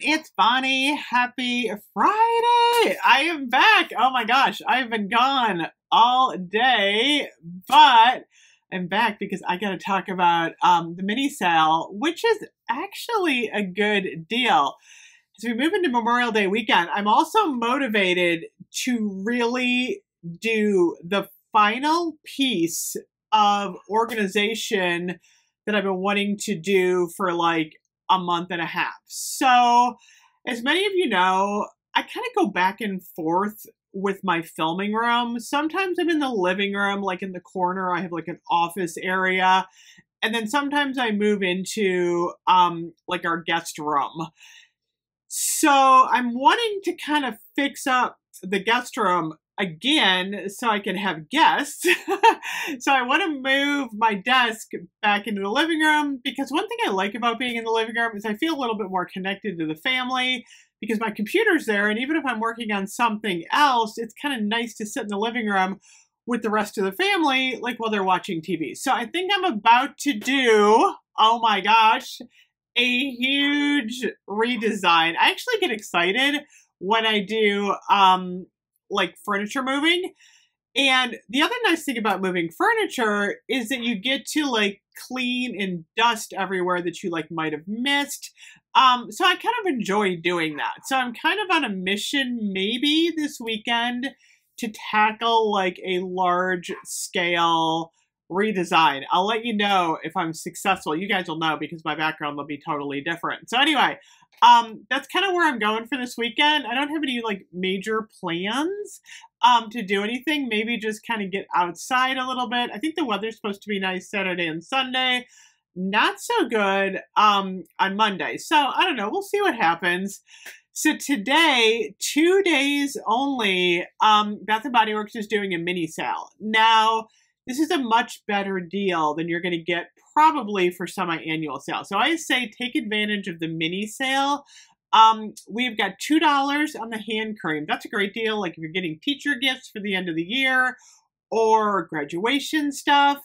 It's Bonnie. Happy Friday. I am back. Oh my gosh, I've been gone all day, but I'm back because I got to talk about the mini sale, which is actually a good deal. As we move into Memorial Day weekend, I'm also motivated to really do the final piece of organization that I've been wanting to do for like a month and a half. So, as many of you know, I kind of go back and forth with my filming room. Sometimes I'm in the living room, like in the corner, I have like an office area. And then sometimes I move into like our guest room. So I'm wanting to kind of fix up the guest room again so I can have guests. So I want to move my desk back into the living room because one thing I like about being in the living room is I feel a little bit more connected to the family because my computer's there, and even if I'm working on something else, it's kind of nice to sit in the living room with the rest of the family, like while they're watching TV. So I think I'm about to do, oh my gosh, a huge redesign. I actually get excited when I do like furniture moving. And the other nice thing about moving furniture is that you get to like clean and dust everywhere that you like might have missed. So I kind of enjoy doing that. So I'm kind of on a mission maybe this weekend to tackle like a large scale redesign. I'll let you know if I'm successful. You guys will know because my background will be totally different. So anyway, that's kind of where I'm going for this weekend. I don't have any like major plans to do anything. Maybe just kind of get outside a little bit. I think the weather's supposed to be nice Saturday and Sunday. Not so good on Monday. So I don't know. We'll see what happens. So today, 2 days only, Bath & Body Works is doing a mini sale. Now, this is a much better deal than you're going to get probably for semi-annual sale. So I say take advantage of the mini sale. We've got $2 on the hand cream. That's a great deal. Like if you're getting teacher gifts for the end of the year or graduation stuff,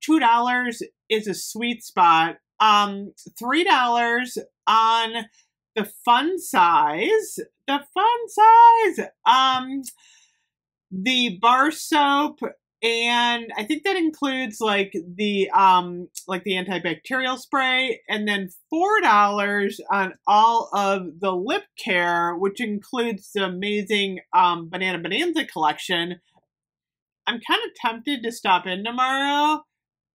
$2 is a sweet spot. $3 on the fun size. The bar soap. And I think that includes like the antibacterial spray, and then $4 on all of the lip care, which includes the amazing Banana Bonanza collection. I'm kind of tempted to stop in tomorrow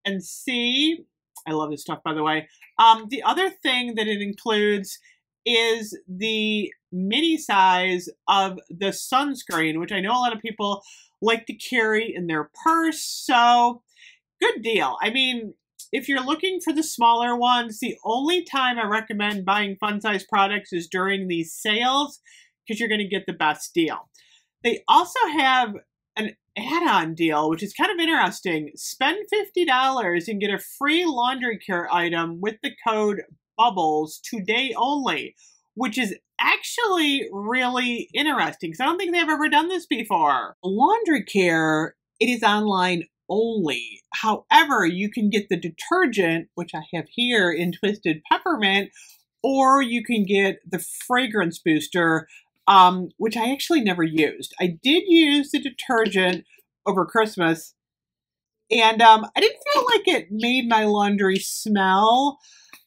and see. I love this stuff, by the way. The other thing that it includes is the mini size of the sunscreen, which I know a lot of people like to carry in their purse. So good deal. I mean, if you're looking for the smaller ones, the only time I recommend buying fun size products is during these sales because you're going to get the best deal. They also have an add-on deal, which is kind of interesting. Spend $50 and get a free laundry care item with the code BUBBLES today only, which is actually really interesting because I don't think they've ever done this before. Laundry care, it is online only. However, you can get the detergent, which I have here in Twisted Peppermint, or you can get the fragrance booster, which I actually never used. I did use the detergent over Christmas, and I didn't feel like it made my laundry smell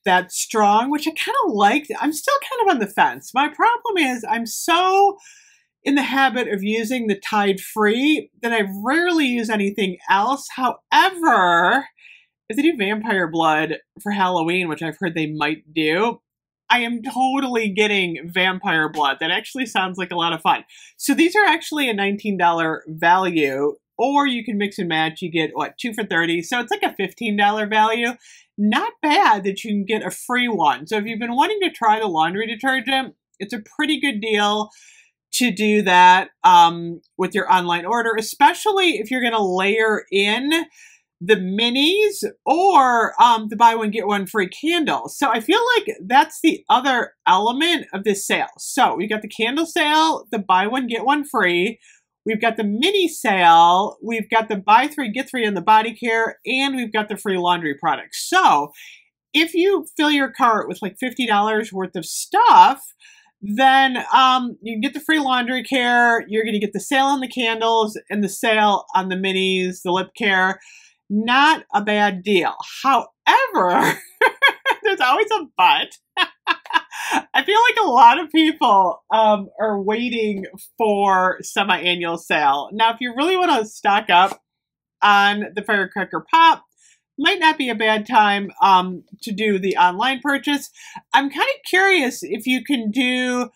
that strong, which I kind of liked. I'm still kind of on the fence. My problem is I'm so in the habit of using the Tide Free that I rarely use anything else. However, if they do vampire blood for Halloween, which I've heard they might do, I am totally getting vampire blood. That actually sounds like a lot of fun. So these are actually a $19 value, or you can mix and match. You get, what, 2 for $30. So it's like a $15 value. Not bad that you can get a free one. So if you've been wanting to try the laundry detergent, it's a pretty good deal to do that with your online order, especially if you're going to layer in the minis or the buy one, get one free candles. So I feel like that's the other element of this sale. So we've got the candle sale, the buy one, get one free. We've got the mini sale, we've got the buy 3, get 3 on the body care, and we've got the free laundry products. So if you fill your cart with like $50 worth of stuff, then you can get the free laundry care. You're going to get the sale on the candles and the sale on the minis, the lip care. Not a bad deal. However, there's always a but. I feel like a lot of people are waiting for semi-annual sale. Now, if you really want to stock up on the Firecracker Pop, might not be a bad time to do the online purchase. I'm kind of curious if you can do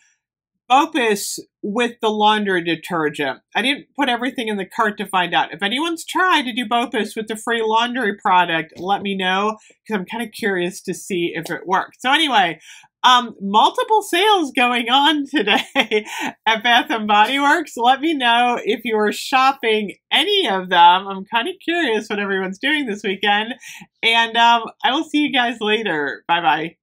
BOPUS with the laundry detergent. I didn't put everything in the cart to find out. If anyone's tried to do BOPUS with the free laundry product, let me know, because I'm kind of curious to see if it works. So anyway, multiple sales going on today at Bath & Body Works. Let me know if you are shopping any of them. I'm kind of curious what everyone's doing this weekend. And I will see you guys later. Bye-bye.